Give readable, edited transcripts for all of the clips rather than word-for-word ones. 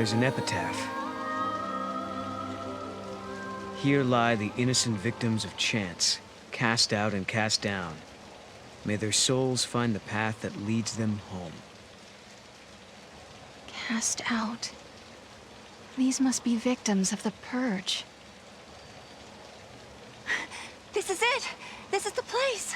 There's an epitaph. Here lie the innocent victims of chance, cast out and cast down. May their souls find the path that leads them home. Cast out. These must be victims of the Purge. This is it! This is the place!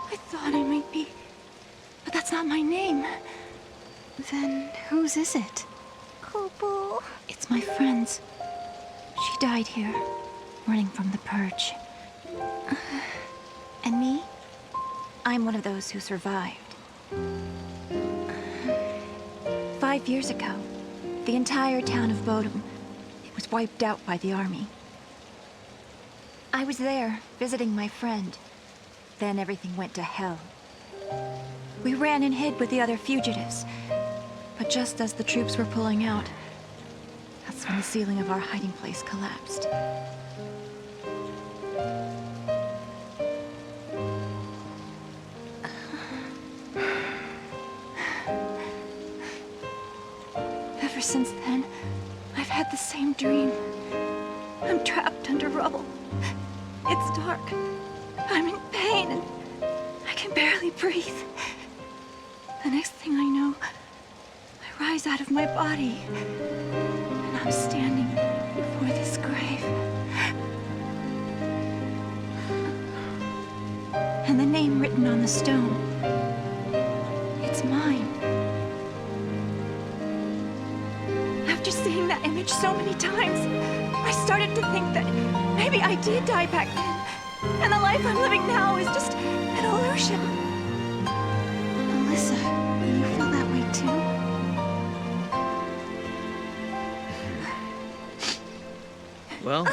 I thought I might be... but that's not my name. Then whose is it? Kupu. It's my friend's. She died here, running from the Purge. And me? I'm one of those who survived. 5 years ago, the entire town of Bodum, it was wiped out by the army. I was there, visiting my friend. Then everything went to hell. We ran and hid with the other fugitives. But just as the troops were pulling out, that's when the ceiling of our hiding place collapsed. Ever since then, I've had the same dream. I'm trapped under rubble. It's dark. I'm in pain and I can barely breathe. The next thing I know, I rise out of my body and I'm standing before this grave. And the name written on the stone, it's mine. After seeing that image so many times, I started to think that maybe I did die back then. And the life I'm living now is just an illusion. Alyssa, you feel that way too? Well,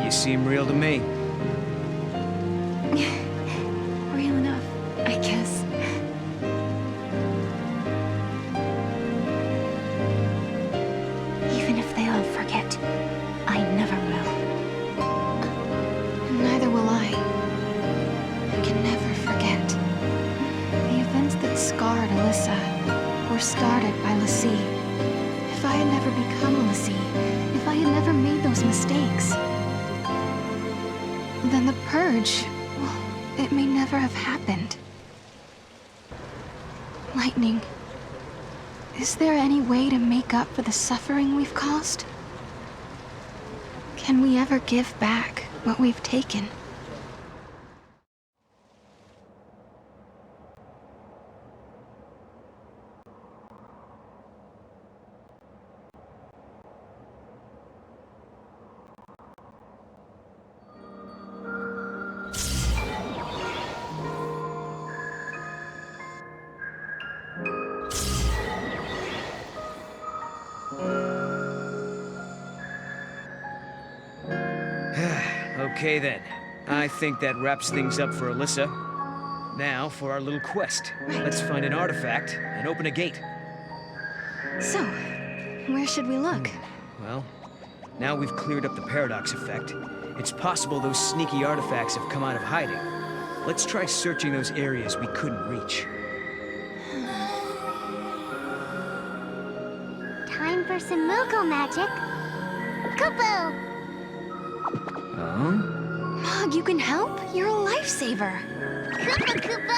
you seem real to me. Real enough, I guess. Even if they all forget, I never will. Neither will I. I can never forget. The events that scarred Alyssa were started by Lassie. If I had never become a Lassie, if I had never made those mistakes, then the Purge, well, it may never have happened. Lightning, is there any way to make up for the suffering we've caused? Can we ever give back what we've taken? Okay then. I think that wraps things up for Alyssa. Now for our little quest. Right. Let's find an artifact and open a gate. So, where should we look? Well, now we've cleared up the paradox effect. It's possible those sneaky artifacts have come out of hiding. Let's try searching those areas we couldn't reach. Time for some Moogle magic. Kupu! Oh? Mog, you can help? You're a lifesaver. Koopa Koopa!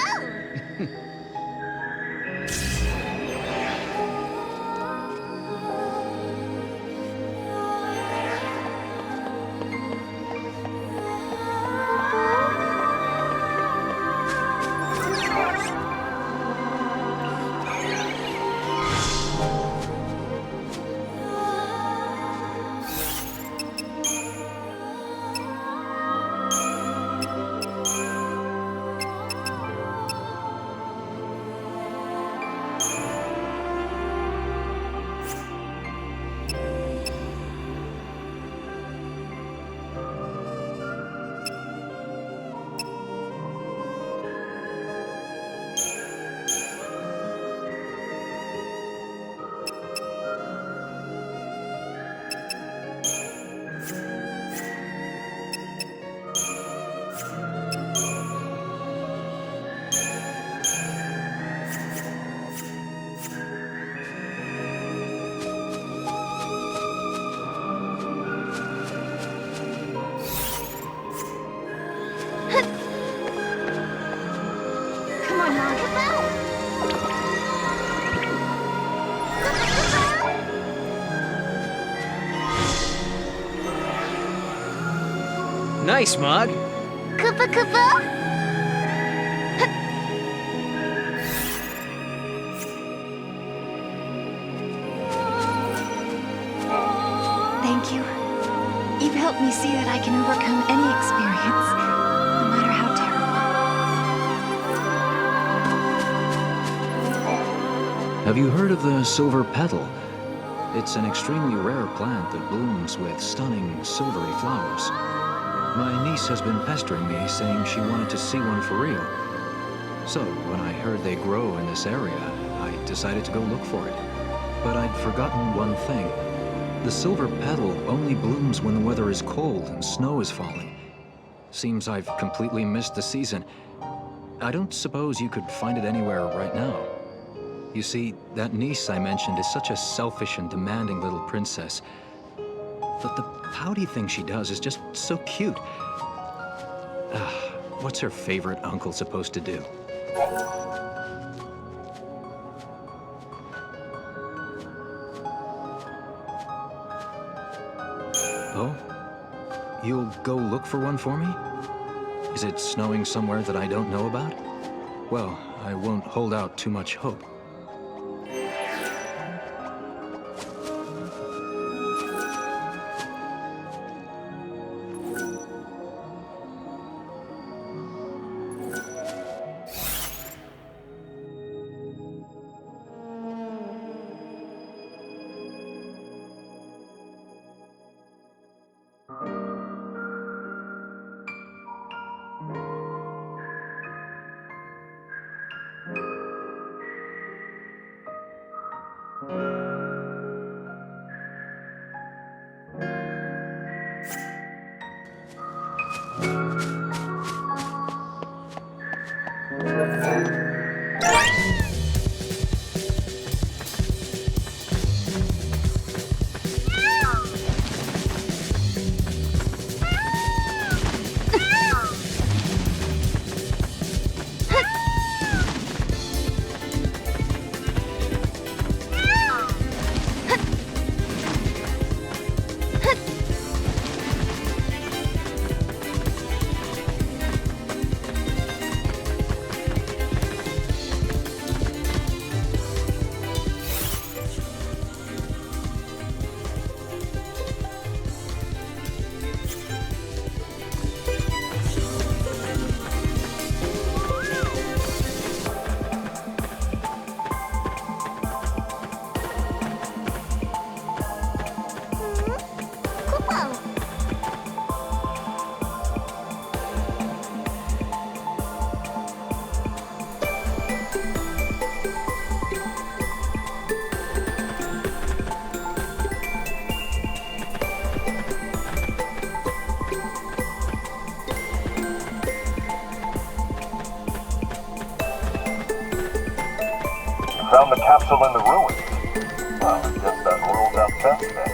Come on, Mog. Nice, Mog. Koopa Koopa! Thank you. You've helped me see that I can overcome any experience, no matter how terrible. Have you heard of the silver petal? It's an extremely rare plant that blooms with stunning silvery flowers. My niece has been pestering me, saying she wanted to see one for real. So, when I heard they grow in this area, I decided to go look for it. But I'd forgotten one thing. The silver petal only blooms when the weather is cold and snow is falling. Seems I've completely missed the season. I don't suppose you could find it anywhere right now. You see, that niece I mentioned is such a selfish and demanding little princess. But the pouty thing she does is just so cute. What's her favorite uncle supposed to do? Oh? You'll go look for one for me? Is it snowing somewhere that I don't know about? Well, I won't hold out too much hope. Found the capsule in the ruins. Well, I guess that rules out theft then.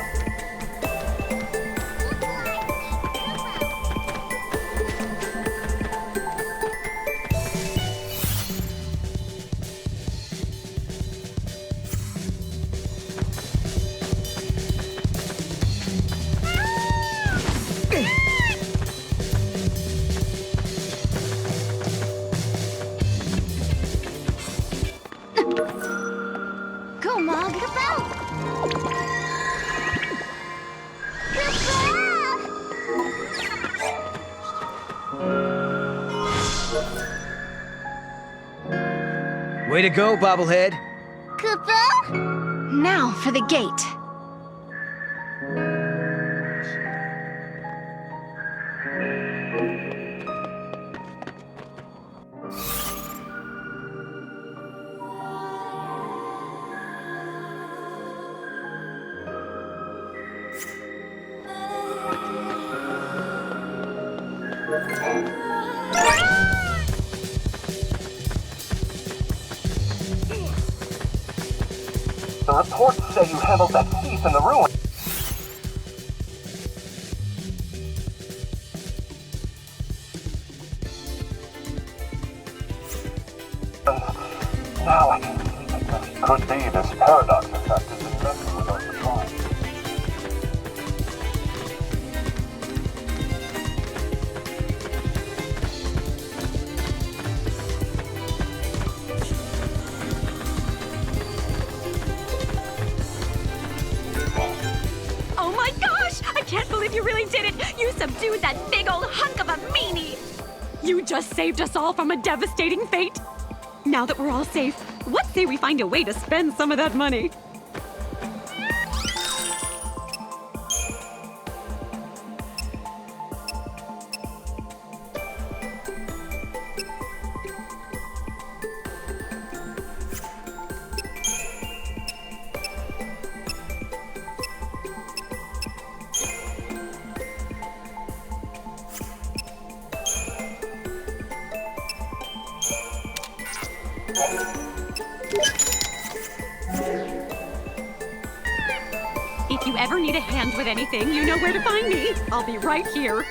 Way to go, bobblehead. Koopa? Now for the gate. The reports say you handled that thief in the ruin. Now I can see that it could be this paradox effect has been messing with our supply. Oh my gosh! I can't believe you really did it! You subdued that big old hunk of a meanie! You just saved us all from a devastating fate! Now that we're all safe, what say we find a way to spend some of that money? If you ever need a hand with anything, you know where to find me. I'll be right here.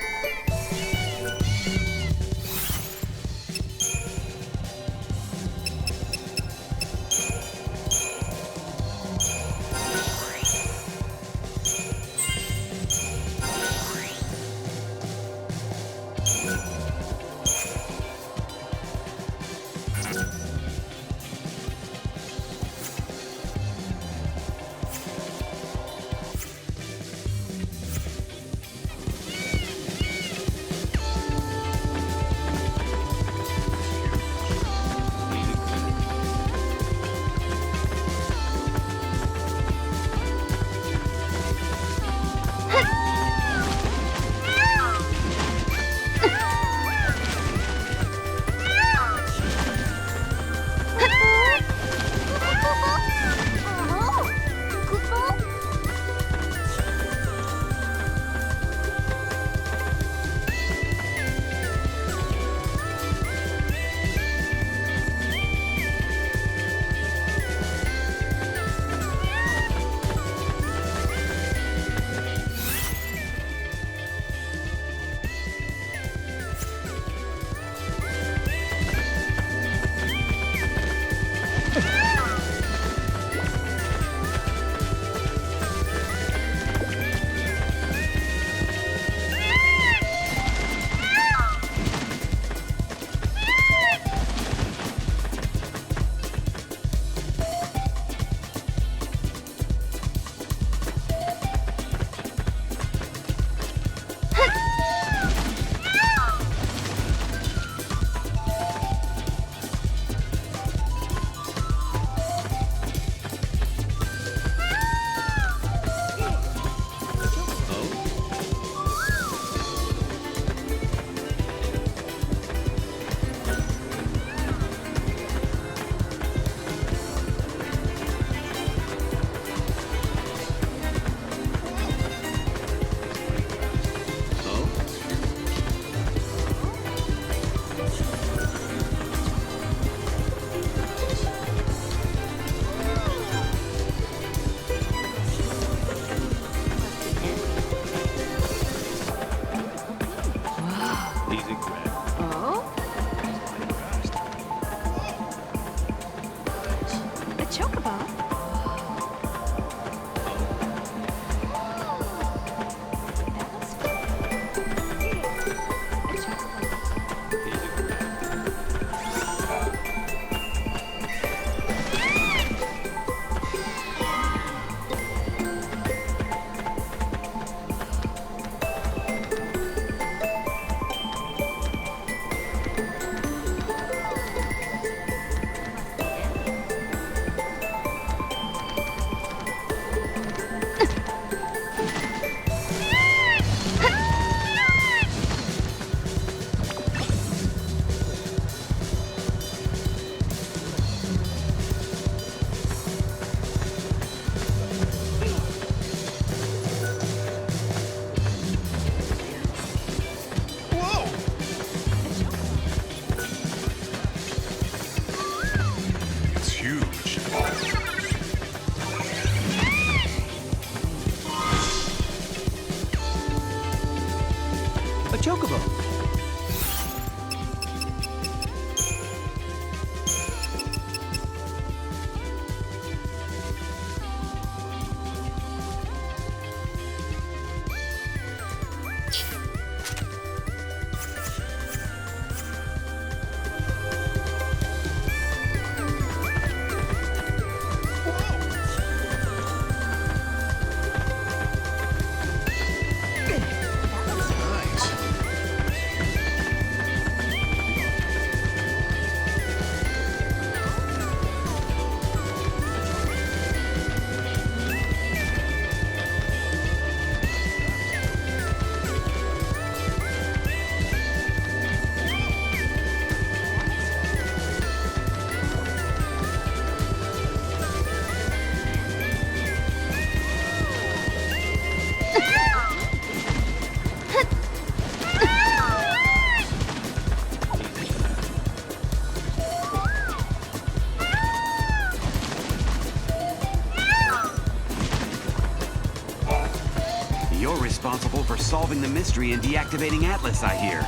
for solving the mystery and deactivating Atlas, I hear.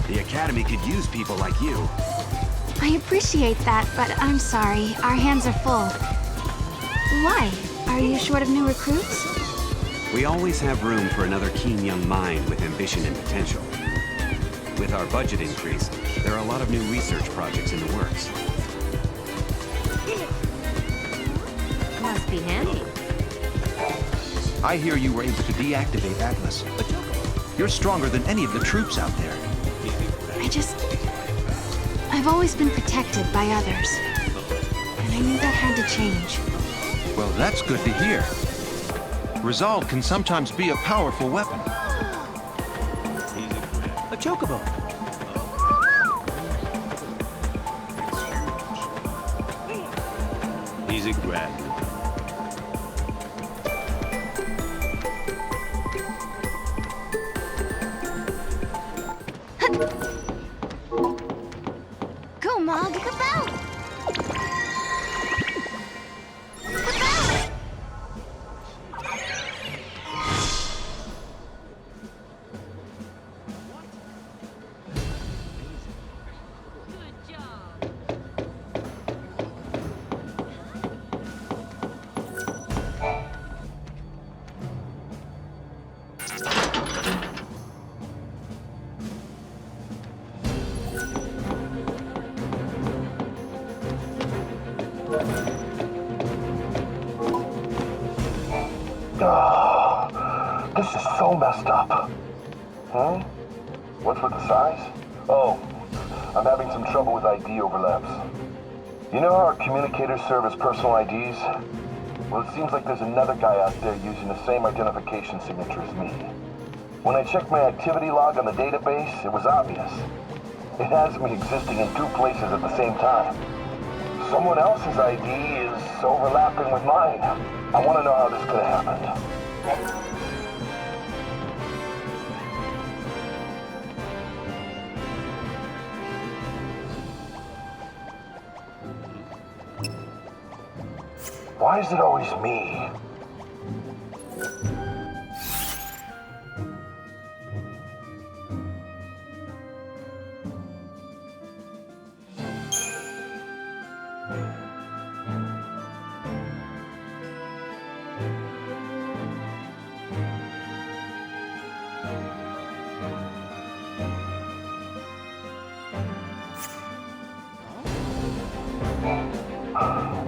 The Academy could use people like you. I appreciate that, but I'm sorry. Our hands are full. Why? Are you short of new recruits? We always have room for another keen young mind with ambition and potential. With our budget increase, there are a lot of new research projects in the works. Must be handy. I hear you were able to deactivate Atlas. You're stronger than any of the troops out there. I've always been protected by others. And I knew that had to change. Well, that's good to hear. Resolve can sometimes be a powerful weapon. A chocobo. Easy grab. Go, Mog! Kabao! This is so messed up. Huh? What's with the size? Oh, I'm having some trouble with ID overlaps. You know how our communicators serve as personal IDs? Well, it seems like there's another guy out there using the same identification signature as me. When I checked my activity log on the database, it was obvious. It has me existing in two places at the same time. Someone else's ID is overlapping with mine. I want to know how this could have happened. Why is it always me?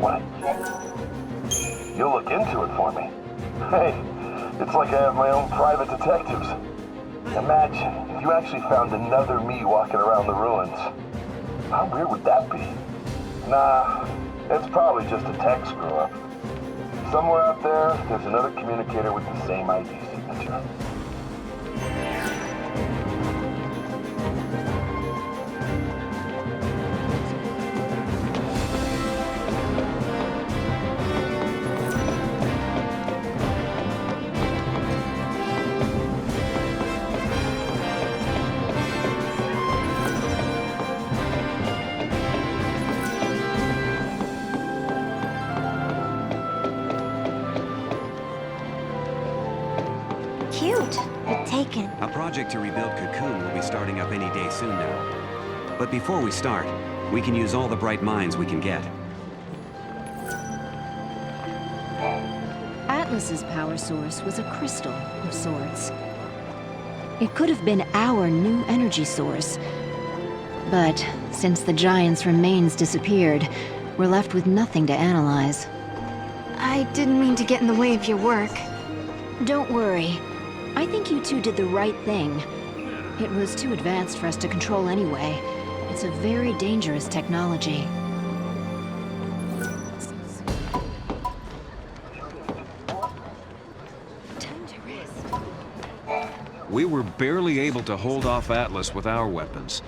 What? You'll look into it for me. Hey, it's like I have my own private detectives. Imagine if you actually found another me walking around the ruins. How weird would that be? Nah, it's probably just a tech screw-up. Somewhere out there, there's another communicator with the same ID signature. Cute, but taken. A project to rebuild Cocoon will be starting up any day soon now. But before we start, we can use all the bright minds we can get. Atlas's power source was a crystal of sorts. It could have been our new energy source. But since the Giant's remains disappeared, we're left with nothing to analyze. I didn't mean to get in the way of your work. Don't worry. I think you two did the right thing. It was too advanced for us to control anyway. It's a very dangerous technology. We were barely able to hold off Atlas with our weapons.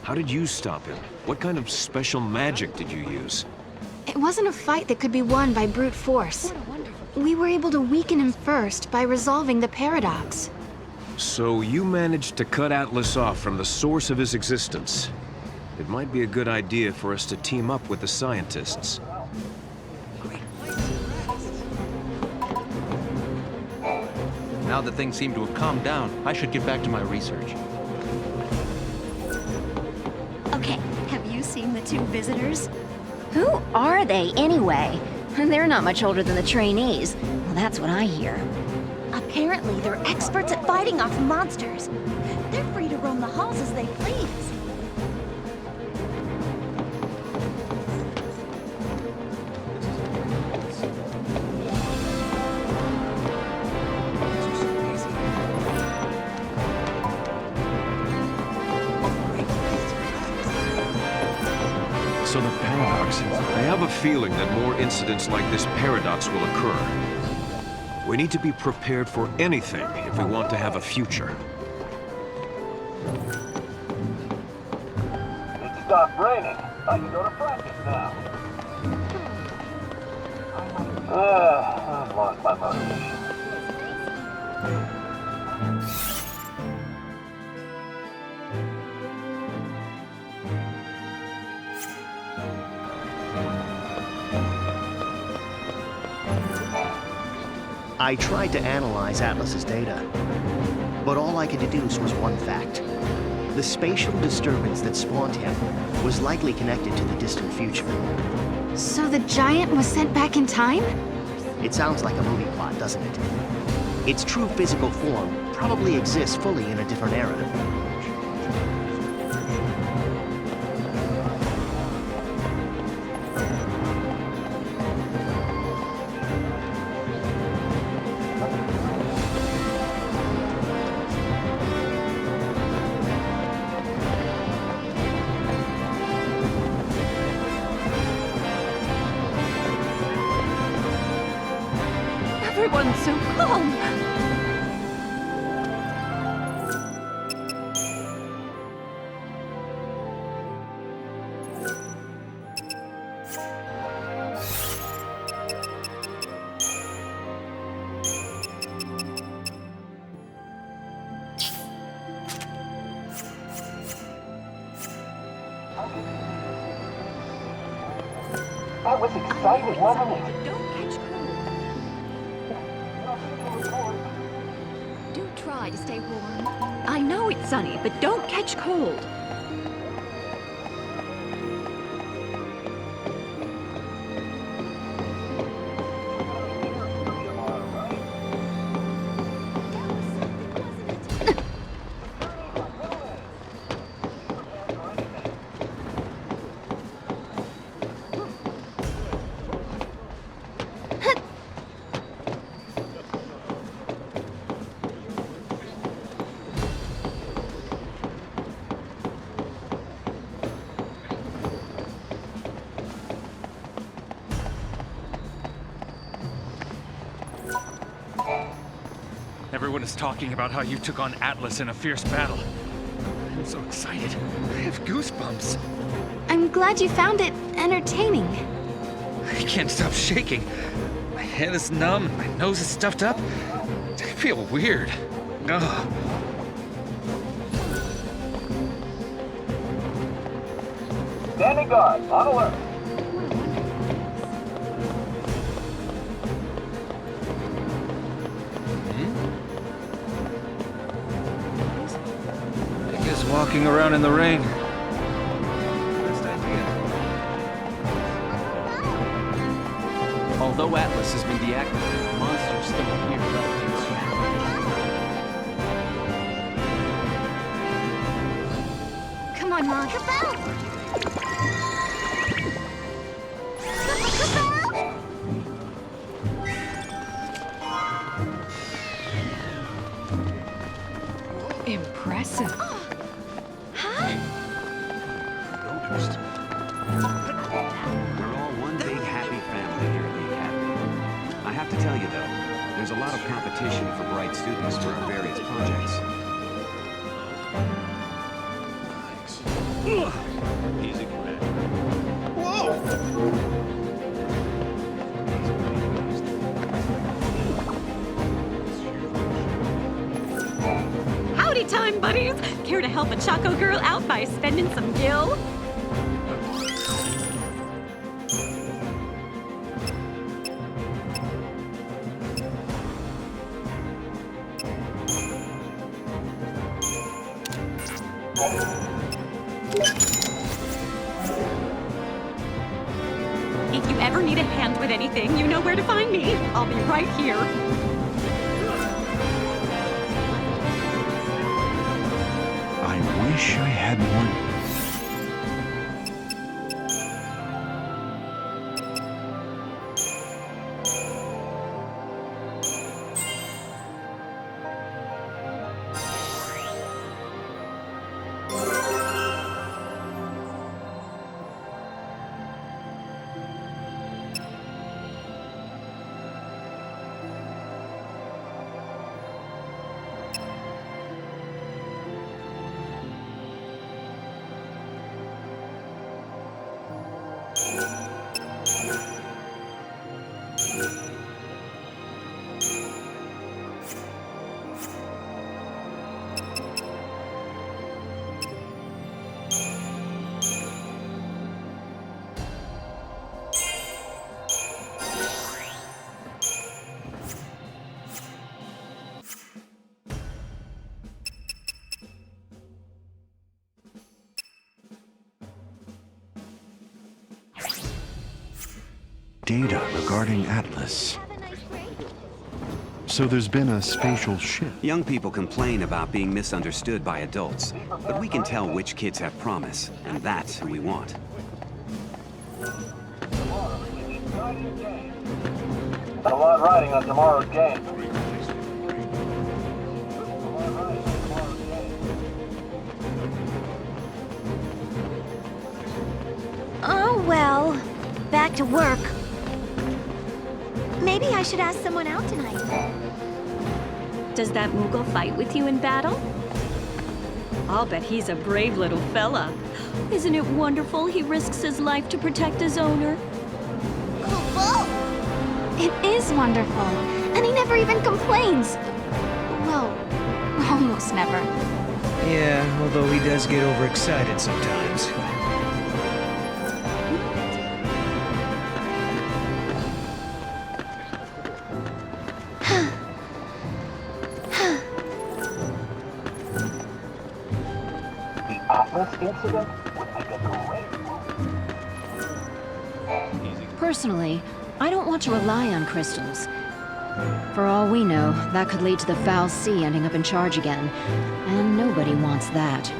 How did you stop him? What kind of special magic did you use? It wasn't a fight that could be won by brute force. We were able to weaken him first by resolving the paradox. So you managed to cut Atlas off from the source of his existence. It might be a good idea for us to team up with the scientists. Now that things seem to have calmed down, I should get back to my research. Okay, have you seen the two visitors? Who are they, anyway? They're not much older than the trainees. Well, that's what I hear. Apparently, they're experts at fighting off monsters. They're free to roam the halls as they please. So the paradox. I have a feeling that more incidents like this paradox will occur. We need to be prepared for anything if we want to have a future. It stopped raining. I can go to practice now. I've lost my motivation. I tried to analyze Atlas's data, but all I could deduce was one fact. The spatial disturbance that spawned him was likely connected to the distant future. So the giant was sent back in time? It sounds like a movie plot, doesn't it? Its true physical form probably exists fully in a different era. Everyone's so calm. That was exciting, wasn't it? Don't catch cold. Do try to stay warm. I know it's sunny, but don't catch cold. Everyone is talking about how you took on Atlas in a fierce battle. I'm so excited. I have goosebumps. I'm glad you found it entertaining. I can't stop shaking. My head is numb, my nose is stuffed up. I feel weird. Ugh. Standing guard, on alert. I guess walking around in the rain. Best idea. Although Atlas has been deactivated, monsters still appear left in surroundings. Come on, Mom. Impressive. We're all one big happy family here at the Academy. I have to tell you, though, there's a lot of competition for bright students for our various projects. Easy, Grant. Howdy time, buddies! Care to help a Choco girl out by spending some gil? ever need a hand with anything, you know where to find me. I'll be right here. I wish I had more. Data regarding Atlas. So there's been a spatial shift. Young people complain about being misunderstood by adults, but we can tell which kids have promise, and that's who we want. A lot riding on tomorrow's game. Oh, well. Back to work. Maybe I should ask someone out tonight. Does that Moogle fight with you in battle? I'll bet he's a brave little fella. Isn't it wonderful he risks his life to protect his owner? Cool. It is wonderful. And he never even complains. Well, almost never. Yeah, although he does get overexcited sometimes. Incident would make a great Personally, I don't want to rely on crystals. For all we know, that could lead to the Foul Sea ending up in charge again, and nobody wants that.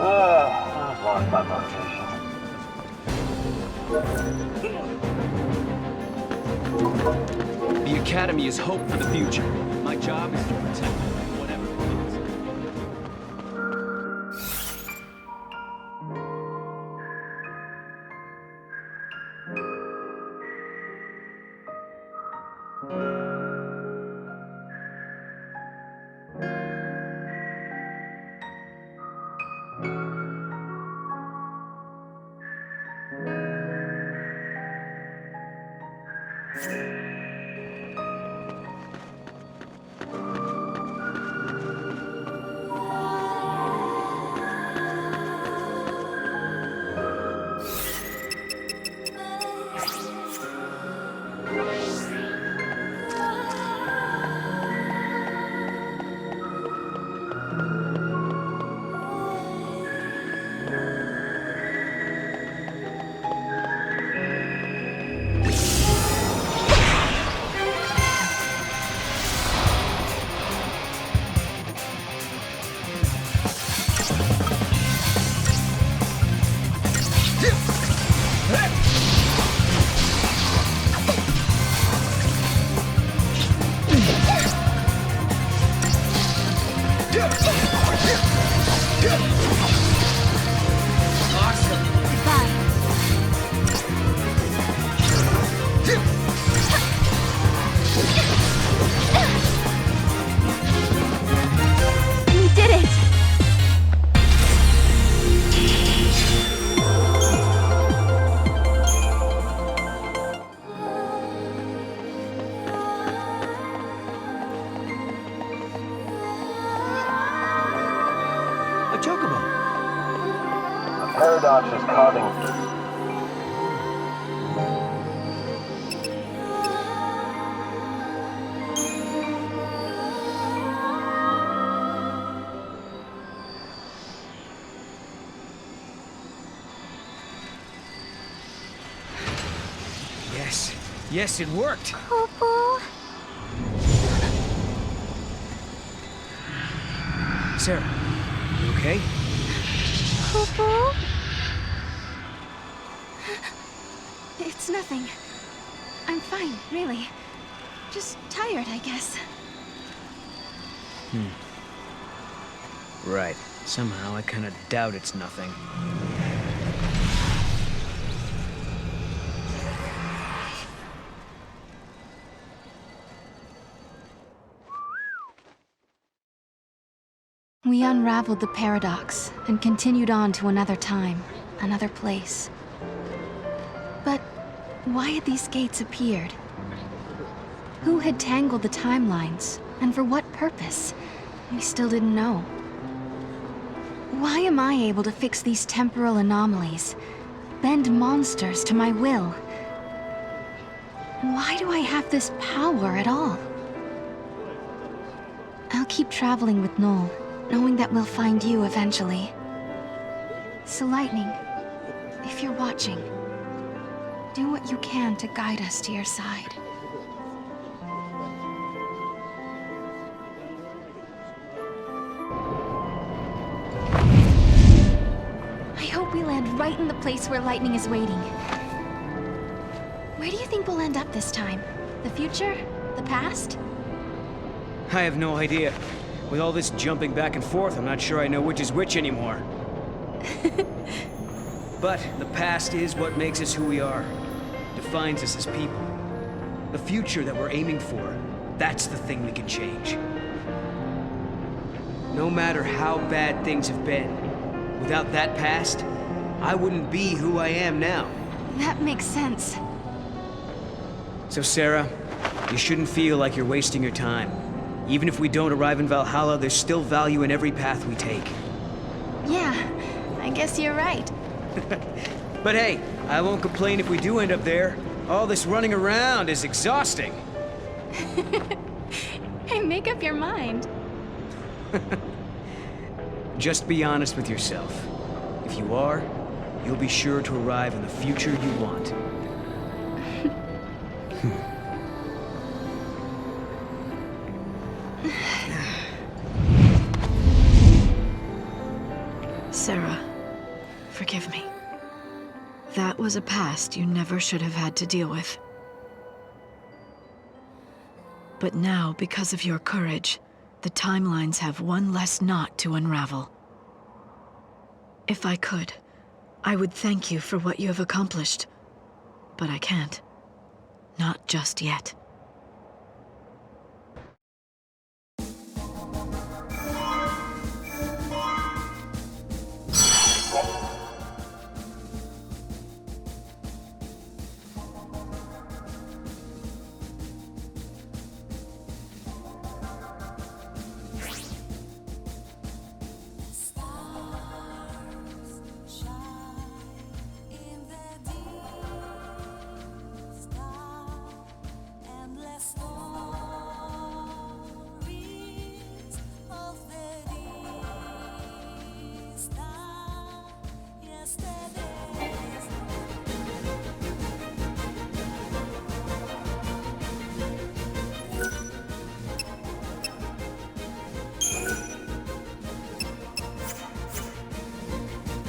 I've lost my motivation. The Academy is hope for the future. My job is to protect them from whatever comes. Paradox is causing... Yes, it worked. Poo-poo. Sarah, you okay? Poo-poo. It's nothing. I'm fine, really. Just tired, I guess. Right. Somehow I kinda doubt it's nothing. We unraveled the paradox and continued on to another time, another place. But why had these gates appeared? Who had tangled the timelines, and for what purpose? We still didn't know. Why am I able to fix these temporal anomalies, bend monsters to my will? Why do I have this power at all? I'll keep traveling with Noel, knowing that we'll find you eventually. So Lightning, if you're watching, do what you can to guide us to your side. I hope we land right in the place where Lightning is waiting. Where do you think we'll end up this time? The future? The past? I have no idea. With all this jumping back and forth, I'm not sure I know which is which anymore. But the past is what makes us who we are. Defines us as people. The future that we're aiming for, that's the thing we can change. No matter how bad things have been, without that past, I wouldn't be who I am now. That makes sense. So Sarah, you shouldn't feel like you're wasting your time. Even if we don't arrive in Valhalla, there's still value in every path we take. Yeah, I guess you're right. But hey, I won't complain if we do end up there. All this running around is exhausting. Hey, make up your mind. Just be honest with yourself. If you are, you'll be sure to arrive in the future you want. Sarah, forgive me. That was a past you never should have had to deal with. But now, because of your courage, the timelines have one less knot to unravel. If I could, I would thank you for what you have accomplished. But I can't. Not just yet.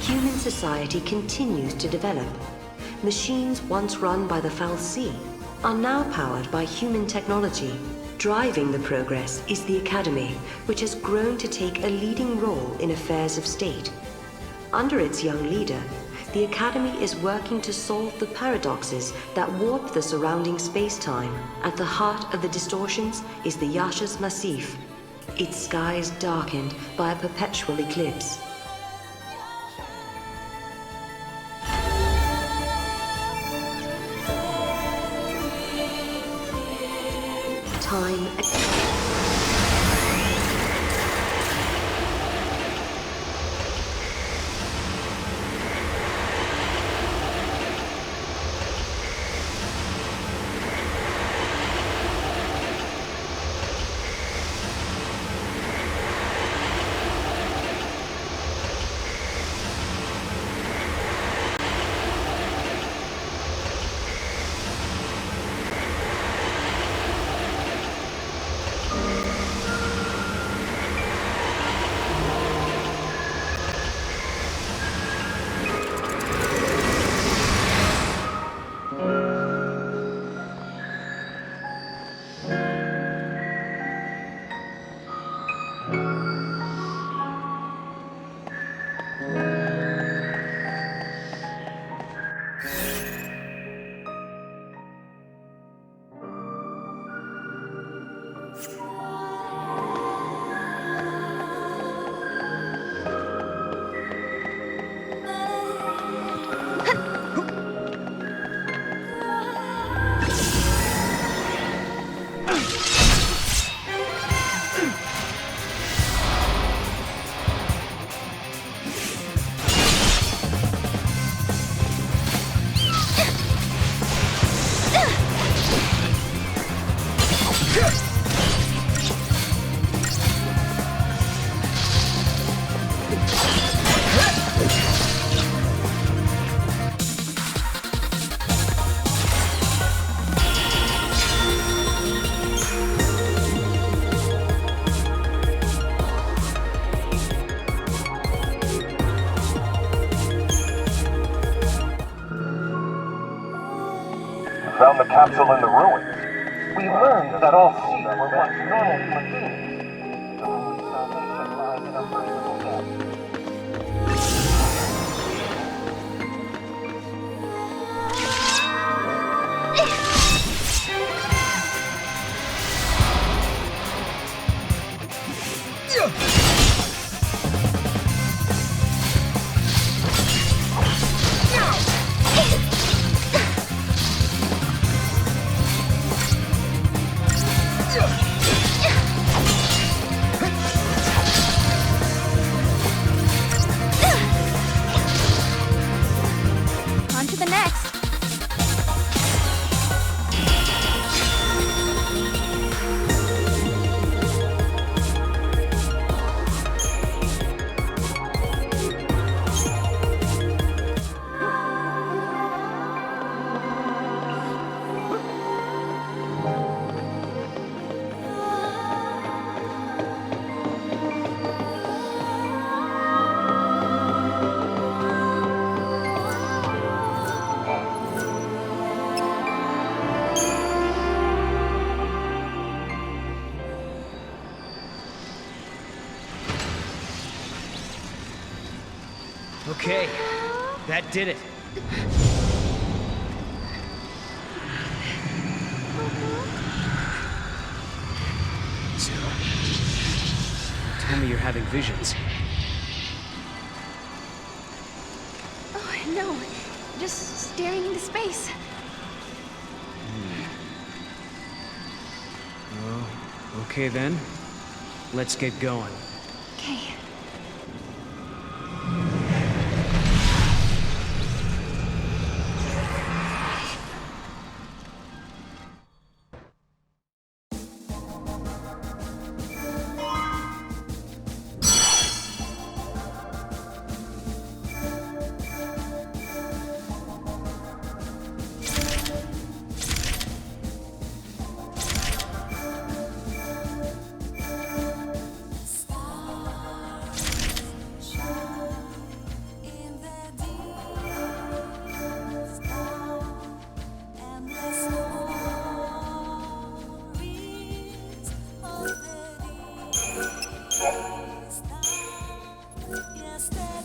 Human society continues to develop. Machines once run by the fal'Cie are now powered by human technology. Driving the progress is the Academy, which has grown to take a leading role in affairs of state. Under its young leader, the Academy is working to solve the paradoxes that warp the surrounding space-time. At the heart of the distortions is the Yasha's Massif, its skies darkened by a perpetual eclipse. Time. found the capsule in the ruins. We learned that all seeds were once normal human beings. The only salvation lies in a merciful death. On to the next. Okay, that did it. So, tell me you're having visions. Oh, no. Just staring into space. Oh, okay then. Let's get going. Okay. Yesterday